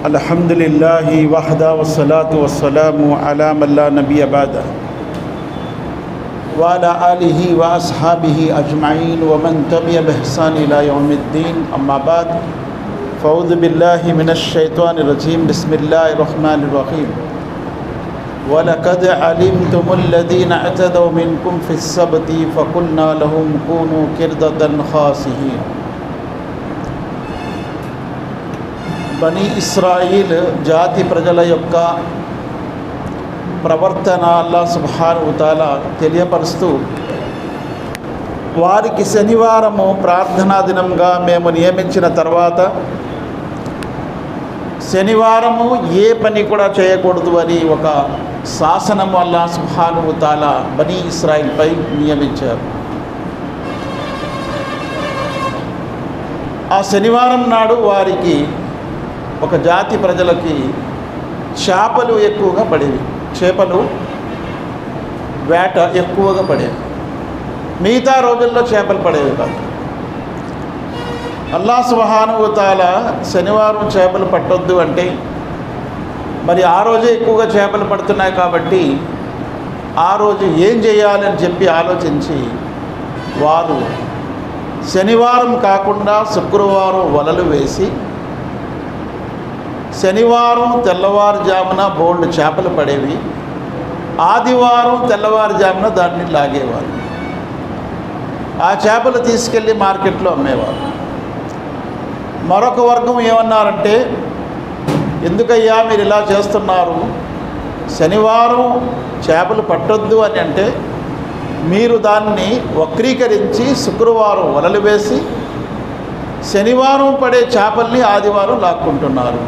अल्हम्दुलिल्लाहि वहदा वस्सलातु वस्सलामु अला मन ला नबिय्य बअदा व अला आलिहि व अस्हाबिहि अजमईन व मन तबिअ बिहसान इला यौमिद्दीन अम्मा बाद फ़अऊज़ु बिल्लाहि मिनश शैतानिर रजीम बिस्मिल्लाहिर रहमानिर रहीम वलक़द अलिमतुमुल्लज़ीना अतदौ मिनकुम फ़िस्सब्ति फ़क़ुल्ना लहुम कूनू क़िरदतन ख़ासिईन। బనీ ఇస్రాయిల్ జాతి ప్రజల యొక్క ప్రవర్తన అల్లాహ్ సుబ్హానహు వ తఆలా తెలియపరుస్తూ, వారికి శనివారము ప్రార్థనా దినంగా మేము నియమించిన తర్వాత శనివారము ఏ పని కూడా చేయకూడదు అని ఒక శాసనము అల్లాహ్ సుబ్హానహు వ తఆలా బనీ ఇస్రాయిల్పై నియమించారు. ఆ శనివారం నాడు వారికి ఒక జాతి ప్రజలకి చేపలు ఎక్కువగా పడేవి, చేపలు వేట ఎక్కువగా పడేవి. మిగతా రోజుల్లో చేపలు పడేవి కాదు. అల్లాహ్ సుబ్హానహు వ తఆలా శనివారం చేపలు పట్టొద్దు అంటే మరి ఆ రోజే ఎక్కువగా చేపలు పడుతున్నాయి కాబట్టి ఆ రోజు ఏం చేయాలని చెప్పి ఆలోచించి వారు శనివారం కాకుండా శుక్రవారం వలలు వేసి శనివారం తెల్లవారుజామున బోల్డ్ చేపలు పడేవి, ఆదివారం తెల్లవారుజామున దాన్ని లాగేవారు. ఆ చేపలు తీసుకెళ్ళి మార్కెట్లో అమ్మేవారు. మరొక వర్గం ఏమన్నారంటే, ఎందుకయ్యా మీరు ఇలా చేస్తున్నారు, శనివారం చేపలు పట్టొద్దు అని అంటే మీరు దాన్ని వక్రీకరించి శుక్రవారం వలలు వేసి శనివారం పడే చేపల్ని ఆదివారం లాక్కుంటున్నారు.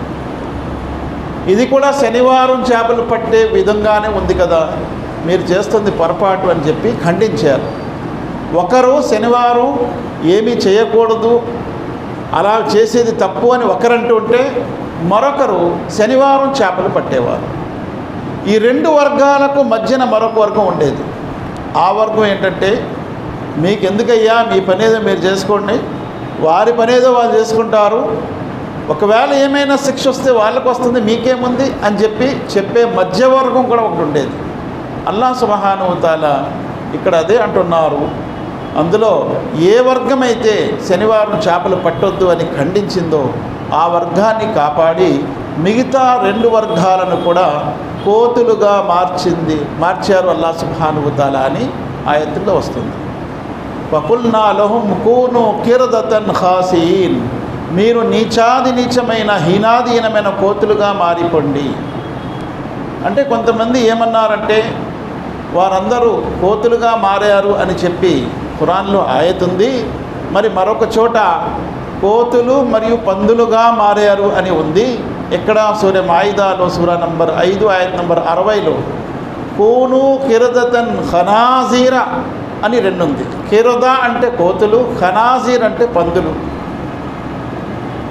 ఇది కూడా శనివారం చేపలు పట్టే విధంగానే ఉంది కదా, మీరు చేస్తుంది పొరపాటు అని చెప్పి ఖండించారు. ఒకరు శనివారం ఏమీ చేయకూడదు, అలా చేసేది తప్పు అని ఒకరంటూ ఉంటే మరొకరు శనివారం చేపలు పట్టేవారు. ఈ రెండు వర్గాలకు మధ్యన మరొక వర్గం ఉండేది. ఆ వర్గం ఏంటంటే, మీకెందుకయ్యా, మీ పనేదో మీరు చేసుకోండి, వారి పనేదో వాళ్ళు చేసుకుంటారు, ఒకవేళ ఏమైనా శిక్ష వస్తే వాళ్ళకు వస్తుంది, మీకేముంది అని చెప్పే మధ్యవర్గం కూడా ఒకటి ఉండేది. అల్లాహ్ సుబ్హానహు వ తఆలా ఇక్కడ అదే అంటున్నారు. అందులో ఏ వర్గమైతే శనివారం చేపలు పట్టొద్దు అని ఖండించిందో ఆ వర్గాన్ని కాపాడి మిగతా రెండు వర్గాలను కూడా కోతులుగా మార్చారు అల్లాహ్ సుబ్హానహు వ తఆలా అని ఆయతుల్లో వస్తుంది. వకుల్నా లహుం కూను కిరదతన్ ఖాసియిన్, మీరు నీచమైన హీనాదీనమైన కోతులుగా మారిపోండి అంటే, కొంతమంది ఏమన్నారంటే వారందరూ కోతులుగా మారారు అని చెప్పి ఖురాన్లో ఆయతుంది. మరి మరొక చోట కోతులు మరియు పందులుగా మారారు అని ఉంది. ఇక్కడ సూర మాయిదాలో సూరా నంబర్ 5 ఆయత్ నంబర్ 60లో కూను కిరదతన్ ఖనాజీర అని రెండు ఉంది. కిరద అంటే కోతులు, ఖనాజీర్ అంటే పందులు.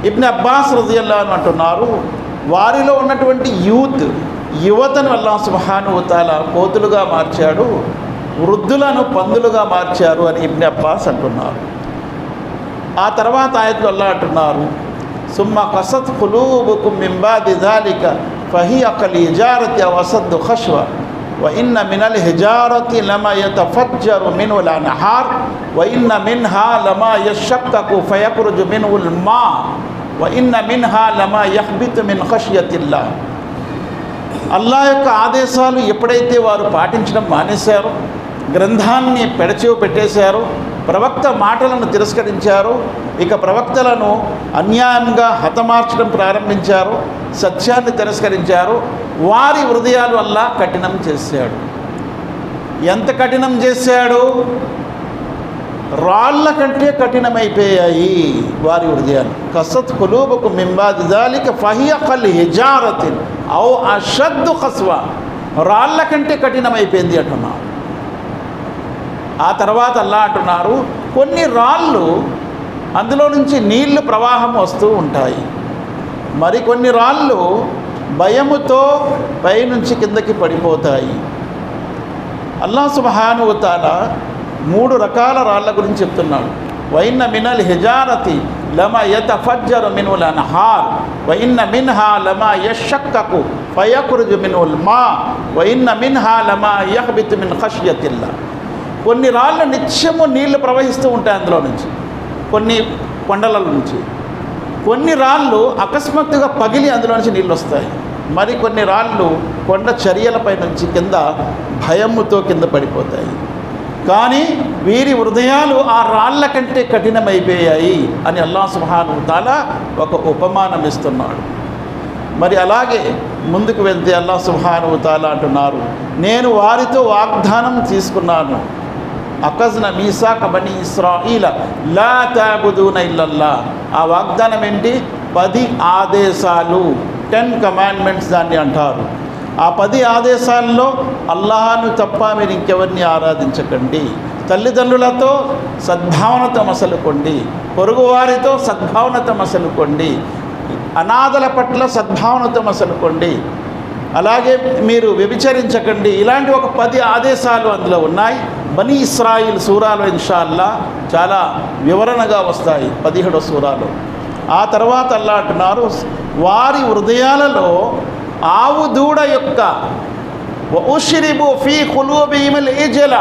ఇబ్న్ అబ్బాస్ రజియల్లాహు అన్హు అంటున్నారు, వారిలో ఉన్నటువంటి యువతను అల్లాహ్ సుబ్హానహు వ తఆలా కోతులుగా మార్చాడు, వృద్ధులను పందులుగా మార్చారు అని ఇబ్న్ అబ్బాస్ అంటున్నారు. ఆ తర్వాత ఆయతులో అల్లాహ్ అంటున్నారు, సుమ్మ కసత్ ఖులూబుకుమ్ మిన్ బాది జాలిక ఫహియ కల్ హిజారతి అవ్ అసద్దు ఖష్వ వ ఇన్న మినల్ హిజారతి లమా యతఫజ్జరు మిన్హుల్ అన్హార్ వ ఇన్న మిన్హా లమా యషక్కకు ఫయఖ్రుజు మిన్హుల్ మా వ ఇన్న మిన్హా లమా యహ్బితు మిన్ ఖష్యతిల్లాహ్. అల్లాహ్ యొక్క ఆదేశాలు ఎప్పుడైతే వారు పాటించడం మానేశారో, గ్రంథాన్ని పెడచెవి పెట్టేశారు, ప్రవక్త మాటలను తిరస్కరించారు, ఇక ప్రవక్తలను అన్యాయంగా హతమార్చడం ప్రారంభించారు, సత్యాన్ని తిరస్కరించారు, వారి హృదయాలు అల్లాహ్ కఠినం చేశాడు. ఎంత కఠినం చేశాడు? రాళ్ళ కంటే కఠినమైపోయాయి వారి హృదయాలు. కసత్ ఖులూబుకుమ్ మిన్ బాది జాలిక ఫహియ కల్ హిజారతిన్ ఔ అషద్దు ఖస్వ, రాళ్ళ కంటే కఠినమైపోయింది అంటున్నారు. ఆ తర్వాత అల్లాహ్ అంటున్నారు, కొన్ని రాళ్ళు అందులో నుంచి నీళ్లు ప్రవాహం వస్తూ ఉంటాయి, మరికొన్ని రాళ్ళు భయముతో పైనుంచి కిందకి పడిపోతాయి. అల్లాహ్ సుబ్హానహు వ తఆలా 3 రకాల రాళ్ళ గురించి చెప్తున్నాడు. వఇన్న మినల్ హిజారతి లమా యతఫజ్జరు మినుల్ అన్హార్ వఇన్న మిన్హా లమా యషక్కకు ఫయఖ్రుజు మినుల్ మా వఇన్న మిన్హా లమా యహ్బితు మిన్ ఖష్యతిల్లా. కొన్ని రాళ్ళు నిత్యము నీళ్లు ప్రవహిస్తూ ఉంటాయి అందులో నుంచి, కొన్ని కొండల నుంచి. కొన్ని రాళ్ళు అకస్మాత్తుగా పగిలి అందులో నుంచి నీళ్ళు వస్తాయి. మరి కొన్ని రాళ్ళు కొండ చర్యలపై నుంచి కింద భయముతో కింద పడిపోతాయి. కానీ వీరి హృదయాలు ఆ రాళ్ళ కంటే కఠినమైపోయాయి అని అల్లాహ్ సుబ్హానహు వ తఆలా ఒక ఉపమానం ఇస్తున్నాడు. మరి అలాగే ముందుకు వెళ్తే అల్లాహ్ సుబ్హానహు వ తఆలా అంటున్నారు, నేను వారితో వాగ్దానం తీసుకున్నాను. అఖజ్న మీసాక బనీ ఇస్రాయిల లా తఅబుదూన ఇల్లల్లా. ఆ వాగ్దానం ఏంటి? 10 ఆదేశాలు, 10 కమాండ్మెంట్స్ దాన్ని అంటారు. ఆ 10 ఆదేశాల్లో అల్లాహను తప్ప మీరు ఇంకెవరిని ఆరాధించకండి, తల్లిదండ్రులతో సద్భావనతో మసలుకోండి, పొరుగువారితో సద్భావనతో మసలుకోండి, అనాథల పట్ల సద్భావనతో మసలుకోండి, అలాగే మీరు వ్యభిచరించకండి. ఇలాంటి ఒక 10 ఆదేశాలు అందులో ఉన్నాయి. బనీ ఇస్రాయిల్ సూరాలో ఇన్షాల్లా చాలా వివరణగా వస్తాయి 17వ సూరాలో. ఆ తర్వాత అల్లా అంటున్నారు, వారి హృదయాలలో ఆవు దూడ యొక్క వఉష్రిబు ఫీ ఖులూబిహిల్ ఇజ్ల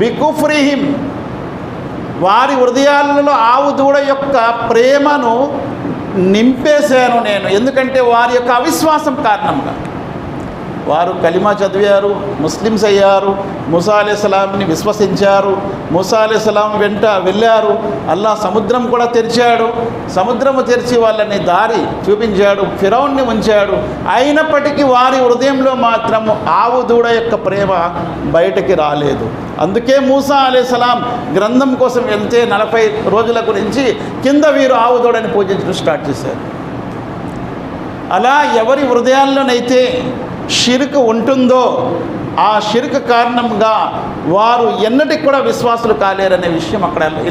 బికుఫ్రిహిం, వారి హృదయాలలో ఆవు దూడ యొక్క ప్రేమను నింపేశాను నేను. ఎందుకంటే వారి యొక్క అవిశ్వాసం కారణంగా వారు కలిమా చదివారు, ముస్లిమ్స్ అయ్యారు, మూసా అలైహిస్సలాంని విశ్వసించారు, మూసా అలైహిస్సలాం వెంట వెళ్ళారు. అల్లాహ్ సముద్రం కూడా తెరిచాడు, సముద్రము తెరిచి వాళ్ళని దారి చూపించాడు, ఫిరౌన్ని ఉంచాడు. అయినప్పటికీ వారి హృదయంలో మాత్రము ఆవు దూడ యొక్క ప్రేమ బయటికి రాలేదు. అందుకే మూసా అలైహిస్సలాం గ్రంథం కోసం వెళ్తే 40 రోజుల గురించి కింద వీరు ఆవు దూడని పూజించడం స్టార్ట్ చేశారు. అలా ఎవరి హృదయాల్లోనైతే షిర్క్ ఉంటుందో ఆ షిర్క్ కారణంగా వారు ఎన్నటికి కూడా విశ్వాసులు కాలేరనే విషయం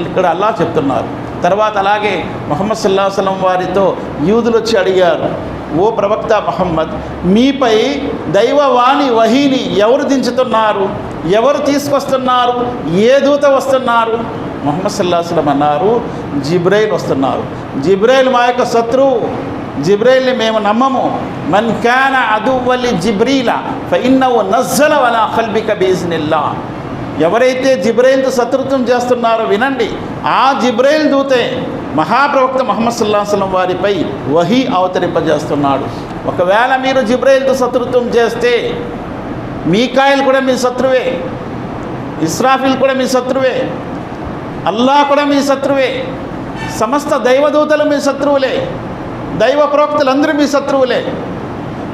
ఇక్కడ అల్లాహ్ చెప్తున్నారు. తర్వాత అలాగే ముహమ్మద్ సల్లల్లాహు అలైహి వసల్లం వారితో యూదులు వచ్చి అడిగారు, ఓ ప్రవక్త ముహమ్మద్, మీపై దైవవాణి వహీని ఎవరు దించుతున్నారు, ఎవరు తీసుకొస్తున్నారు, ఏ దూత వస్తున్నారు? ముహమ్మద్ సల్లల్లాహు అలైహి వసల్లం అన్నారు, జిబ్రైల్ వస్తున్నారు. జిబ్రైల్ మా యొక్క శత్రువు, జిబ్రైల్ని మేము నమ్మము. మన్ కాన అదువ్వలి జిబ్రీల ఫఇన్నహు నజ్జల అలా ఖల్బిక బిఇజ్నిల్లా. ఎవరైతే జిబ్రైల్తో శత్రుత్వం చేస్తున్నారో వినండి, ఆ జిబ్రైల్ దూతే మహాప్రవక్త ముహమ్మద్ సల్లల్లాహు అలైహి వసల్లం వారిపై వహీ అవతరింపజేస్తున్నాడు. ఒకవేళ మీరు జిబ్రైల్తో శత్రుత్వం చేస్తే మీకాయిల్ కూడా మీ శత్రువే, ఇస్రాఫీల్ కూడా మీ శత్రువే, అల్లాహ్ కూడా మీ శత్రువే, సమస్త దైవదూతలు మీ శత్రువులే, దైవ ప్రవక్తలందరూ మీ శత్రువులే.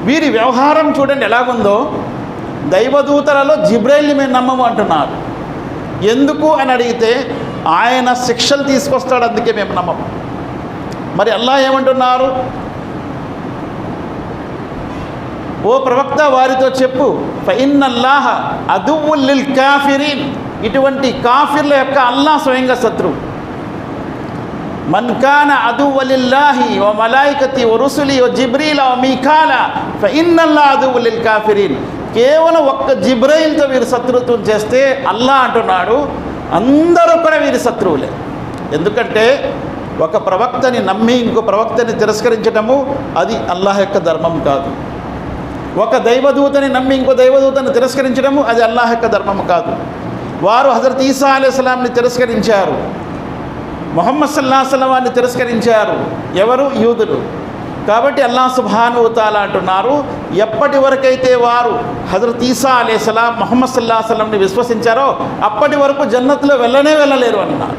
వీరి వ్యవహారం చూడండి ఎలాగుందో. దైవదూతలలో జిబ్రైల్ని మేము నమ్మము అంటున్నారు. ఎందుకు అని అడిగితే ఆయన శిక్షలు తీసుకొస్తాడు, అందుకే మేము నమ్మము. మరి అల్లాహ్ ఏమంటున్నారు? ఓ ప్రవక్త వారితో చెప్పు, ఫఇన్నల్లాహ అదువ్వుల్ లిల్ కాఫిరీన్. ఇటువంటి కాఫిర్ల యొక్క అల్లాహ్ స్వయంగా శత్రువు. మన్ కాన అదువ్వలిల్లాహి వ మలాయికతి వ రుసులి వ జిబ్రీల వ మీకాల ఫఇన్నల్లాహ అదువ్వుల్ లిల్ కాఫిరీన్. కేవలం ఒక్క జిబ్రైల్తో వీరు శత్రుత్వం చేస్తే అల్లాహ్ అంటున్నాడు అందరూ కూడా వీరి శత్రువులే. ఎందుకంటే ఒక ప్రవక్తని నమ్మి ఇంకో ప్రవక్తని తిరస్కరించటము అది అల్లాహ్ యొక్క ధర్మం కాదు. ఒక దైవదూతని నమ్మి ఇంకో దైవదూతని తిరస్కరించడము అది అల్లాహ్ యొక్క ధర్మం కాదు. వారు హజరత్ ఈసా అలైహిస్సలాంని తిరస్కరించారు, ముహమ్మద్ సల్లల్లాహు అలైహి వసల్లం వారిని తిరస్కరించారు. ఎవరు? యూదులు. కాబట్టి అల్లాహ్ సుబ్హానహు వ తఆలా అంటున్నారు, ఎప్పటి వరకైతే వారు హజరత్ ఈసా అలైహిస్సలాం ముహమ్మద్ సల్లల్లాహు అలైహి వసల్లంని విశ్వసించారో అప్పటి వరకు జన్నత్లో వెళ్ళలేరు అన్నారు.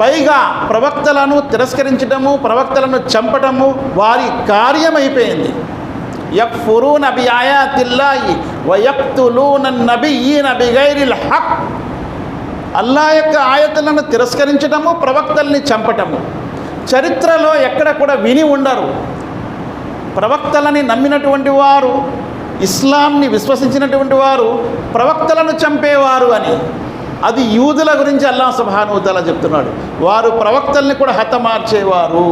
పైగా ప్రవక్తలను తిరస్కరించడము, ప్రవక్తలను చంపటము వారి కార్యమైపోయింది. యక్ఫురూన బిఆయాతిల్లాహి వ యక్తులూన నబియ్యీన బిగైరిల్ హక్. అల్లాహ్ యొక్క ఆయతులను తిరస్కరించడము, ప్రవక్తల్ని చంపటము. చరిత్రలో ఎక్కడ కూడా విని ఉండరు ప్రవక్తలని నమ్మినటువంటి వారు, ఇస్లాంని విశ్వసించినటువంటి వారు ప్రవక్తలను చంపేవారు అని. అది యూదుల గురించి అల్లాహ్ సుబ్హానహు వ తఆలా చెప్తున్నాడు. వారు ప్రవక్తల్ని కూడా హతమార్చేవారు.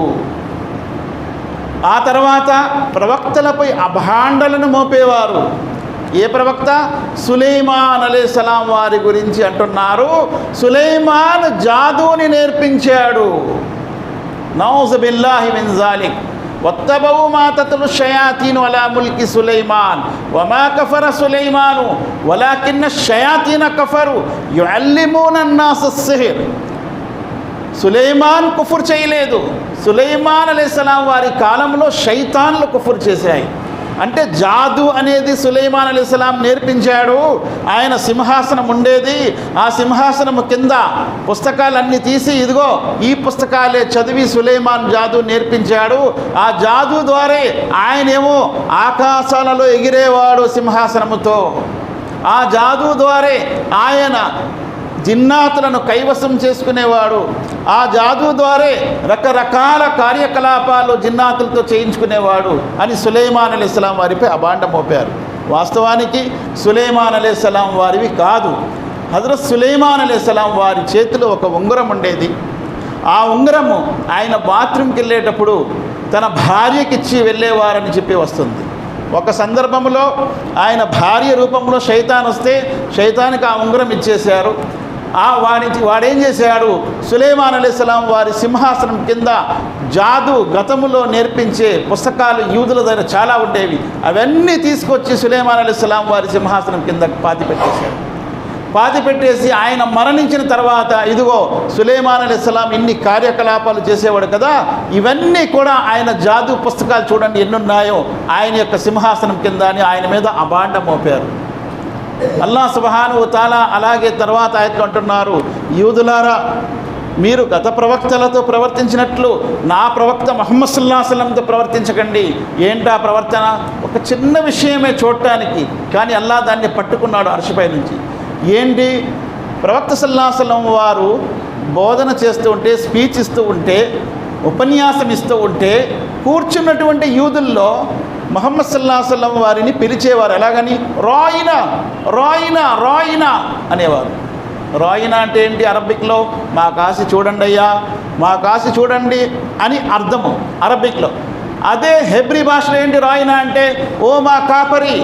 ఆ తర్వాత ప్రవక్తలపై అభాండలను మోపేవారు. ఏ ప్రవక్త? సులైమాన్ అలైహిస్సలాం వారి గురించి అంటున్నారు. సులైమాన్ జాదూని నేర్పించాడు. నౌజు బిల్లాహి మిన్ జాలిక్. వత్తబౌ మా తత్లు షయాతీను అలా ముల్కి సులైమాన్ వమా కఫర సులైమాను వలాకిన్న షయాతీన కఫరు యుఅల్లిమూన అన్నాస సిహ్ర్. సులైమాన్ కుఫర్ చేయలేదు. సులైమాన్ అలైహిస్సలాం వారి కాలంలో శైతాన్లు కుఫర్ చేశాయి. అంటే జాదు అనేది సులైమాన్ అలైహిస్సలాం నేర్పించాడు. ఆయన సింహాసనం ఉండేది. ఆ సింహాసనం కింద పుస్తకాలన్నీ తీసి ఇదిగో ఈ పుస్తకాలే చదివి సులైమాన్ జాదు నేర్పించాడు. ఆ జాదు ద్వారా ఆయనేమో ఆకాశాలలో ఎగిరేవాడు సింహాసనముతో. ఆ జాదు ద్వారా ఆయన జిన్నాతులను కైవసం చేసుకునేవాడు. ఆ జాదు ద్వారా రకరకాల కార్యకలాపాలు జిన్నాతులతో చేయించుకునేవాడు అని సులైమాన్ అలైహిస్సలాం వారిపై అభాండం మోపారు. వాస్తవానికి సులైమాన్ అలైహిస్సలాం వారివి కాదు. హజరత్ సులైమాన్ అలైహిస్సలాం వారి చేతిలో ఒక ఉంగరం ఉండేది. ఆ ఉంగరము ఆయన బాత్రూమ్కి వెళ్ళేటప్పుడు తన భార్యకిచ్చి వెళ్ళేవారని చెప్పి వస్తుంది. ఒక సందర్భంలో ఆయన భార్య రూపంలో శైతాన్ వస్తే శైతానికి ఆ ఉంగరం ఇచ్చేశారు. వాడేం చేశాడు? సులైమాన్ అలైహిస్సలాం వారి సింహాసనం కింద జాదు గతములో నేర్పించే పుస్తకాలు యూదుల దగ్గర చాలా ఉండేవి. అవన్నీ తీసుకొచ్చి సులైమాన్ అలైహిస్సలాం వారి సింహాసనం కింద పాతిపెట్టేసి ఆయన మరణించిన తర్వాత ఇదిగో సులైమాన్ అలైహిస్సలాం ఇన్ని కార్యకలాపాలు చేసేవాడు కదా, ఇవన్నీ కూడా ఆయన జాదు పుస్తకాలు చూడండి ఎన్నున్నాయో ఆయన యొక్క సింహాసనం కింద అని ఆయన మీద అభాండం మోపారు. అల్లాహ్ సుబ్హానహు వ తఆలా అలాగే తర్వాత ఆయనతో అంటున్నారు, యూదులారా మీరు గత ప్రవక్తలతో ప్రవర్తించినట్లు నా ప్రవక్త ముహమ్మద్ సల్లల్లాహు అలైహి వసల్లంతో ప్రవర్తించకండి. ఏంటా ప్రవర్తన? ఒక చిన్న విషయమే చూడటానికి, కానీ అల్లాహ్ దాన్ని పట్టుకున్నాడు అర్షపై నుంచి. ఏంటి? ప్రవక్త సల్లల్లాహు అలైహి వసల్లం వారు బోధన చేస్తూ ఉంటే, స్పీచ్ ఇస్తూ ఉంటే, ఉపన్యాసం ఇస్తూ ఉంటే కూర్చున్నటువంటి యూదుల్లో ముహమ్మద్ సల్లల్లాహు అలైహి వసల్లం వారిని పిలిచేవారు. ఎలాగని? రాయినా రాయినా రాయినా అనేవారు. రాయినా అంటే ఏంటి? అరబిక్లో మా కాసి చూడండి అయ్యా, మా కాసి చూడండి అని అర్థము అరబిక్లో. అదే హెబ్రీ భాషలో ఏంటి? రాయినా అంటే ఓ మా కాపరి,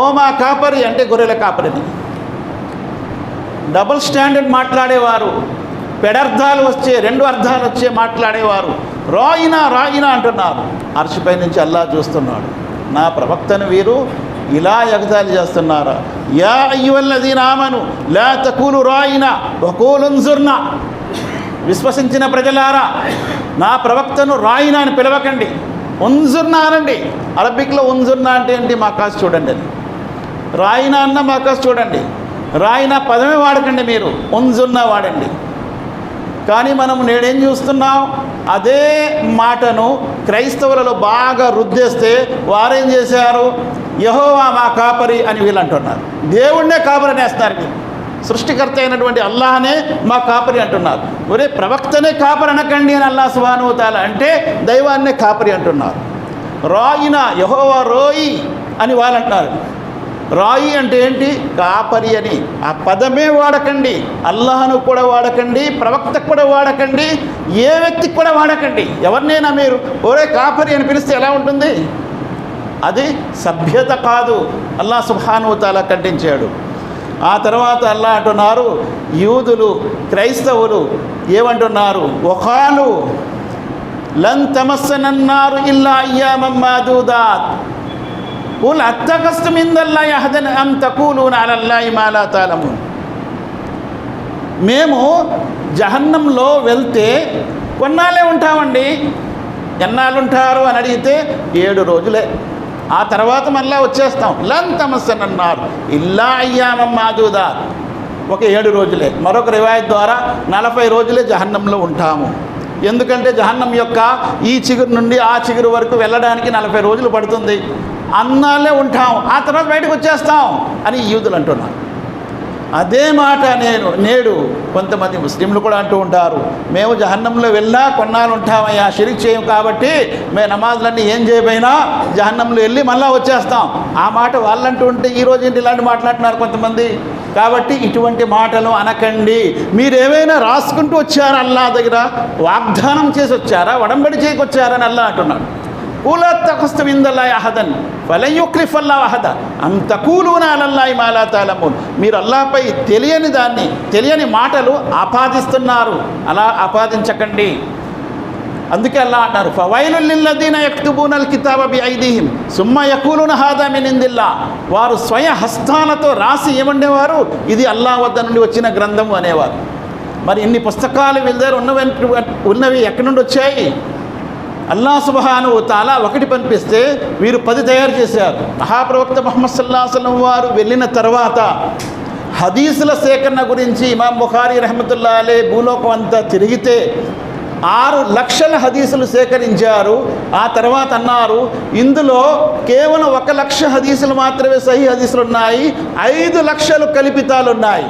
ఓ మా కాపరి అంటే గొర్రెల కాపరిని. డబుల్ స్టాండర్డ్ మాట్లాడేవారు, పెడర్థాలు వచ్చే, రెండు అర్థాలు వచ్చే మాట్లాడేవారు. రాయినా రాయినా అంటున్నారు. అర్షపై నుంచి అల్లాహ్ చూస్తున్నాడు, నా ప్రవక్తను వీరు ఇలా ఎగతాళి చేస్తున్నారా? యా అయ్యుహల్లదీన ఆమను లా తకూలు రాయినా వకూలు ఉన్జుర్నా. విశ్వసించిన ప్రజలారా నా ప్రవక్తను రాయినా అని పిలవకండి, ఉన్జుర్నా అనండి. అరబిక్లో ఉన్జుర్నా అంటే ఏంటి? మా కాసి చూడండి అని. రాయినా అన్న మా కాసి చూడండి. రాయినా పదమే వాడకండి, మీరు ఉన్జుర్నా వాడండి. కానీ మనం నేడేం చూస్తున్నాం? అదే మాటను క్రైస్తవులలో బాగా రుద్దేస్తే వారేం చేశారు? యెహోవా మా కాపరి అని వీళ్ళు అంటున్నారు. దేవుణ్ణే కాపరి అనేస్తున్నారు. వీళ్ళు సృష్టికర్త అయినటువంటి అల్లాహనే మా కాపరి అంటున్నారు. ఒరే ప్రవక్తనే కాపరి అనకండి అని అల్లాహ్ సుబ్హానహు వ తఆలా అంటే దైవాన్నే కాపరి అంటున్నారు. రాయినా యెహోవా రోయి అని వాళ్ళు అంటున్నారు. రాయి అంటే ఏంటి? కాపరి అని. ఆ పదమే వాడకండి. అల్లాహను కూడా వాడకండి, ప్రవక్తకు కూడా వాడకండి, ఏ వ్యక్తికి కూడా వాడకండి. ఎవరినైనా మీరు ఒరే కాపరి అని పిలిస్తే ఎలా ఉంటుంది? అది సభ్యత కాదు. అల్లాహ్ సుబ్హానహు వ తఆలా ఖండించాడు. ఆ తర్వాత అల్లాహ్ అంటున్నారు, యూదులు క్రైస్తవులు ఏమంటున్నారు? వఖాలు లన్ తమస్సనన్నారు ఇల్లా అయ్యామం మాదూదాత్ కుల్ అత్తఖస్తుమ్ ఇందల్లాహి అహదన్ అమ్ తఖూలూన అలల్లాహి మా లా తఅలమూన్. మేము జహన్నంలో వెళ్తే కొన్నాళ్ళే ఉంటామండి. ఎన్నాళ్ళు ఉంటారు అని అడిగితే 7 రోజులే, ఆ తర్వాత మళ్ళీ వచ్చేస్తాం. లన్ తమస్సనన్నారు ఇల్లా అయ్యామం మాదూదాత్, ఒక 7 రోజులే. మరొక రివాయత్ ద్వారా 40 రోజులే జహన్నంలో ఉంటాము. ఎందుకంటే జహన్నం యొక్క ఈ చిగురు నుండి ఆ చిగురు వరకు వెళ్ళడానికి 40 రోజులు పడుతుంది. అన్నాళ్ళే ఉంటాం, ఆ తర్వాత బయటకు వచ్చేస్తాం అని యూదులు అంటున్నారు. అదే మాట నేడు కొంతమంది ముస్లింలు కూడా అంటూ ఉంటారు, మేము జహన్నంలో వెళ్ళా కొన్నాళ్ళు ఉంటామయ్యా, షిరిక్ చేయం కాబట్టి మేము నమాజులన్నీ ఏం చేయబోయినా జహన్నంలో వెళ్ళి మళ్ళీ వచ్చేస్తాం. ఆ మాట వాళ్ళంటూ ఉంటే ఈరోజు ఏంటి ఇలాంటి మాట్లాడుతున్నారు కొంతమంది. కాబట్టి ఇటువంటి మాటలు అనకండి. మీరేమైనా రాసుకుంటూ వచ్చారా? అల్లాహ్ దగ్గర వాగ్దానం చేసి వచ్చారా? వడంబడి చేయకొచ్చారని అల్లాహ్ అంటున్నాడు. కుల తఖస్తు ఇందల్లాహి అహదన్ ఫలన్ యుక్లిఫల్లాహు అహద అం తఖూలూన అలల్లాహి మా లా తఅలమూన్. మీరు అల్లాహ్పై తెలియని మాటలు ఆపాదిస్తున్నారు, అలా ఆపాదించకండి. అందుకే అల్లాహ్ అన్నారు, ఫవైలుల్ లిల్లదీన యక్తుబూనల్ కితాబ బిఐదీహిం సుమ్మ యఖూలూన హాదా మిన్ ఇందిల్లాహ్. వారు స్వయం హస్తాలతో రాసి ఏమండేవారు, ఇది అల్లాహ్ వద్ద నుండి వచ్చిన గ్రంథము అనేవారు. మరి ఇన్ని పుస్తకాలు వీళ్ళ దగ్గర ఉన్నవి ఎక్కడి నుండి వచ్చాయి? అల్లాహ్ సుబ్హానహు వ తఆలా ఒకటి పంపిస్తే వీరు 10 తయారు చేశారు. మహాప్రవక్త ముహమ్మద్ సల్లల్లాహు అలైహి వసల్లం వారు వెళ్ళిన తర్వాత హదీసుల సేకరణ గురించి ఇమాం బుఖారీ రహ్మతుల్లాహి అలైహి భూలోకం అంతా తిరిగితే 6 లక్షల హదీసులు సేకరించారు. ఆ తర్వాత అన్నారు, ఇందులో కేవలం 1 లక్ష హదీసులు మాత్రమే సహీ హదీసులు ఉన్నాయి, 5 లక్షలు కల్పితాలు ఉన్నాయి.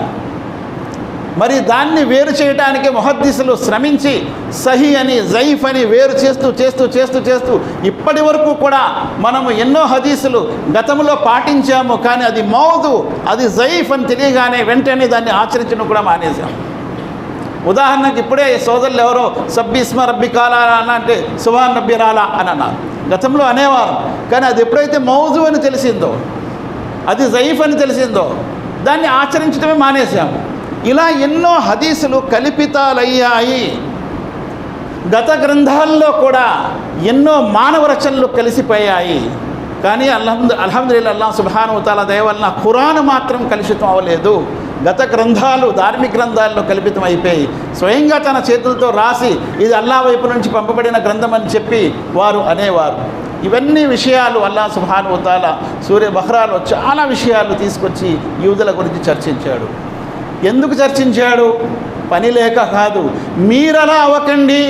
మరి దాన్ని వేరు చేయడానికి ముహద్దీసులు శ్రమించి సహీ అని జైఫ్ అని వేరు చేస్తూ ఇప్పటి వరకు కూడా మనము ఎన్నో హదీసులు గతంలో పాటించాము, కానీ అది మౌదు, అది జైఫ్ అని తెలియగానే వెంటనే దాన్ని ఆచరించడం కూడా మానేశాము. ఉదాహరణకు ఇప్పుడే సోదరులు ఎవరో సబ్బిస్మ రబ్బి కాలా అంటే సుభాన్ రబ్బి రాలా అని అన్నారు. గతంలో అనేవారు, కానీ అది ఎప్పుడైతే మౌజు అని తెలిసిందో, అది జైఫ్ అని తెలిసిందో, దాన్ని ఆచరించడమే మానేశాము. ఇలా ఎన్నో హదీసులు కల్పితాలయ్యాయి. గత గ్రంథాల్లో కూడా ఎన్నో మానవ రచనలు కలిసిపోయాయి. కానీ అల్హమ్దులిల్లాహ్ అల్లాహ్ సుబ్హానహు వ తఆలా దయ వలన ఖురాన్ మాత్రం కలుషితం అవ్వలేదు. గత గ్రంథాలు ధార్మిక గ్రంథాల్లో కల్పితం అయిపోయి స్వయంగా తన చేతులతో రాసి ఇది అల్లాహ్ వైపు నుంచి పంపబడిన గ్రంథం అని చెప్పి వారు అనేవారు. ఇవన్నీ విషయాలు అల్లాహ్ సుబ్హానహు వ తఆలా సూర బహ్రాలో చాలా విషయాలు తీసుకొచ్చి యూదుల గురించి చర్చించాడు. ఎందుకు చర్చించాడు? పని లేక కాదు, మీరలా అవ్వకండి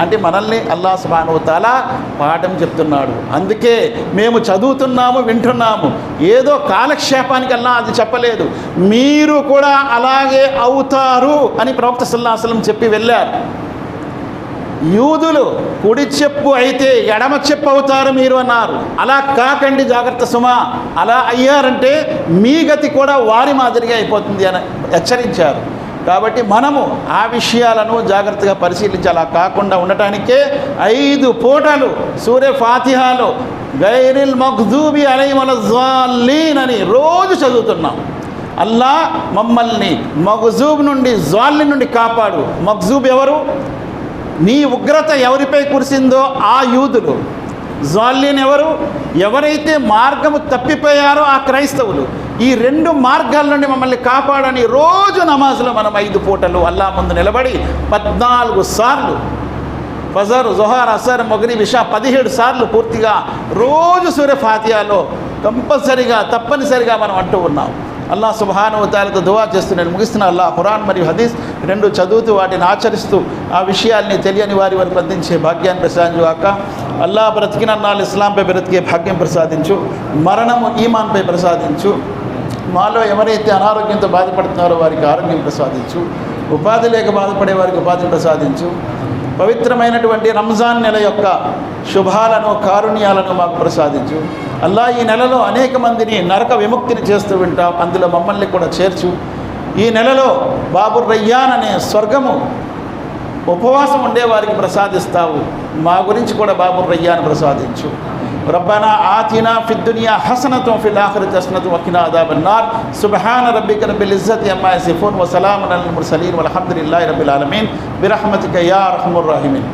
అంటే మనల్ని అల్లాహ్ సుబ్హానహు వ తఆలా పాఠం చెప్తున్నాడు. అందుకే మేము చదువుతున్నాము, వింటున్నాము, ఏదో కాలక్షేపానికి అల్లాహ్ అది చెప్పలేదు. మీరు కూడా అలాగే అవుతారు అని ప్రవక్త సల్లల్లాహు అలైహి వసల్లం చెప్పి వెళ్ళారు. యూదులు కుడి చెప్పు అయితే ఎడమ చెప్పు అవుతారు మీరు అన్నారు. అలా కాకండి, జాగ్రత్త సుమా, అలా అయ్యారంటే మీ గతి కూడా వారి మాదిరిగా అయిపోతుంది అని హెచ్చరించారు. కాబట్టి మనము ఆ విషయాలను జాగ్రత్తగా పరిశీలించి అలా కాకుండా ఉండటానికే 5 పూటలు సూరే ఫాతిహాలో గైరిల్ మగ్దూబి అలైహిం వలజ్జాలీన్ అని రోజు చదువుతున్నాం. అల్లాహ్ మమ్మల్ని మగ్జూబ్ నుండి జాలిన్ నుండి కాపాడు. మగ్జూబ్ ఎవరు? నీ ఉగ్రత ఎవరిపై కురిసిందో ఆ యూదులు. జాలిన్ ఎవరు? ఎవరైతే మార్గము తప్పిపోయారో ఆ క్రైస్తవులు. ఈ 2 మార్గాల నుండి మమ్మల్ని కాపాడని రోజు నమాజ్లో మనం 5 పూటలు అల్లాహ్ ముందు నిలబడి 14 సార్లు ఫజర్, జోహర్, అసర్, మగ్రిబ్, ఇషా 17 సార్లు పూర్తిగా రోజు సూర ఫాతిహాలో తప్పనిసరిగా మనం అంటూ ఉన్నాం. అల్లాహ్ సుబ్హానహు వ తఆలాతో దువా చేస్తూ నేను ముగిస్తున్న. అల్లాహ్ ఖురాన్ మరియు హదీస్ 2 చదువుతూ వాటిని ఆచరిస్తూ ఆ విషయాల్ని తెలియని వారి వరకు అందించే భాగ్యాన్ని ప్రసాదించుగాక. అల్లాహ్ బ్రతికినన్నాళ్ళు ఇస్లాంపై బ్రతికే భాగ్యం ప్రసాదించు, మరణము ఈమాన్పై ప్రసాదించు. మాలో ఎవరైతే అనారోగ్యంతో బాధపడుతున్నారో వారికి ఆరోగ్యం ప్రసాదించు, ఉపాధి లేక బాధపడే వారికి ఉపాధిని ప్రసాదించు. పవిత్రమైనటువంటి రంజాన్ నెల యొక్క శుభాలను, కారుణ్యాలను మాకు ప్రసాదించు. అల్లా ఈ నెలలో అనేక మందిని నరక విముక్తిని చేస్తూ వింటాం, అందులో మమ్మల్ని కూడా చేర్చు. ఈ నెలలో బాబుర్ రయ్యాన్ అనే స్వర్గము ఉపవాసం ఉండేవారికి ప్రసాదిస్తావు, మా గురించి కూడా బాబుర్ రయ్యాన్ ప్రసాదించు. రబ్బనా ఆతినా ఫిద్ దునియా హసనతున్ ఫిల్ ఆఖిరతి హసనతున్ వఖినా అదాబన్నార్. సుబ్హాన రబ్బిక రబ్బిల్ ఇజ్జతి అమ్మా యసిఫూన్ వ సలామున్ అలల్ ముర్సలీన్ వల్హమ్దులిల్లాహి రబ్బిల్ ఆలమీన్ బిరహ్మతిక యా అర్హమర్ రాహిమీన్.